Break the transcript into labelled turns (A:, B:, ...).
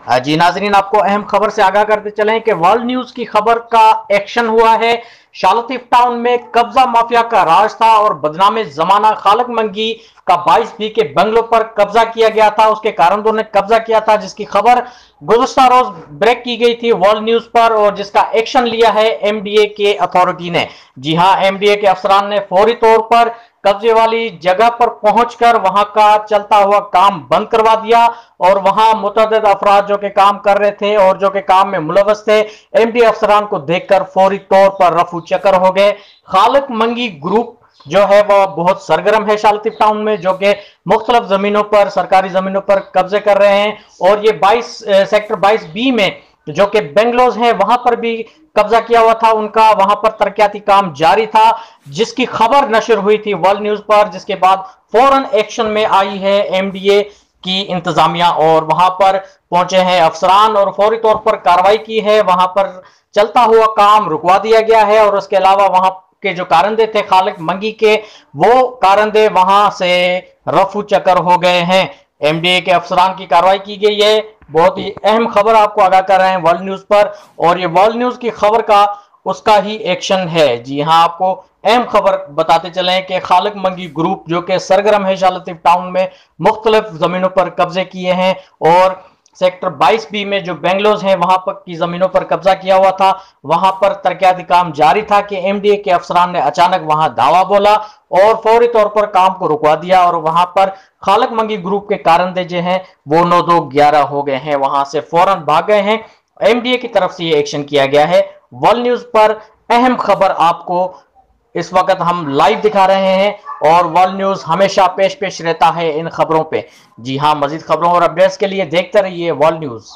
A: जी नाजरीन, आपको अहम खबर से आगाह करते चलें कि वर्ल्ड न्यूज की खबर का एक्शन हुआ है। शालतीफ टाउन में कब्जा माफिया का राज था और बदनामे जमाना खालक मंगी का 22 बी के बंगलों पर कब्जा किया गया था। उसके कारणों ने कब्जा किया था, जिसकी खबर गुज़श्ता रोज ब्रेक की गई थी वर्ल्ड न्यूज पर, और जिसका एक्शन लिया है एमडीए के अथॉरिटी ने। जी हां, एमडीए के अफसरान ने फौरी तौर पर कब्जे वाली जगह पर पहुंचकर वहां का चलता हुआ काम बंद करवा दिया, और वहां मुतअद्दिद अफराद जो कि काम कर रहे थे और जो कि काम में मुलव्वस थे, एमडी अफसरान को देखकर फौरी तौर पर रफू चक्कर हो गए। खालिक मंगी ग्रुप जो है वह बहुत सरगर्म है शालतीफ टाउन में, जो कि मुख्तलिफ जमीनों पर, सरकारी जमीनों पर कब्जे कर रहे हैं। और ये 22 सेक्टर 22 बी में जो कि बेंगलोज हैं वहां पर भी कब्जा किया हुआ था उनका। वहां पर तरक्याती काम जारी था, जिसकी खबर नशर हुई थी वर्ल्ड न्यूज पर, जिसके बाद फौरन एक्शन में आई है एमडीए की इंतजामिया, और वहां पर पहुंचे हैं अफसरान और फौरी तौर पर कार्रवाई की है। वहां पर चलता हुआ काम रुकवा दिया गया है, और उसके अलावा वहां के जो कारंदे थे खालिक मंगी के, वो कारंदे वहां से रफू चक्कर हो गए हैं। एमडीए के अफसरान की कार्रवाई की गई है। बहुत ही अहम खबर आपको आगाह कर रहे हैं वर्ल्ड न्यूज पर, और ये वर्ल्ड न्यूज की खबर का उसका ही एक्शन है। जी हाँ, आपको अहम खबर बताते चलें कि खालिक मंगी ग्रुप जो कि सरगर्म है शालतीफ टाउन में, मुख्तलिफ जमीनों पर कब्जे किए हैं, और सेक्टर 22 बी में जो बेंगलोज हैं वहां पर की जमीनों पर कब्जा किया हुआ था। वहां पर तरक्याती काम जारी था कि एमडीए के अफसरान ने अचानक वहां दावा बोला और फौरी तौर पर काम को रुकवा दिया, और वहां पर खालिक मंगी ग्रुप के कारंदे जो हैं वो 9-2-11 हो गए हैं, वहां से फौरन भाग गए हैं। एमडीए की तरफ से ये एक्शन किया गया है। वर्ल्ड न्यूज पर अहम खबर आपको इस वक्त हम लाइव दिखा रहे हैं, और वर्ल्ड न्यूज हमेशा पेश रहता है इन खबरों पे। जी हाँ, मजीद खबरों और अपडेट्स के लिए देखते रहिए वर्ल्ड न्यूज।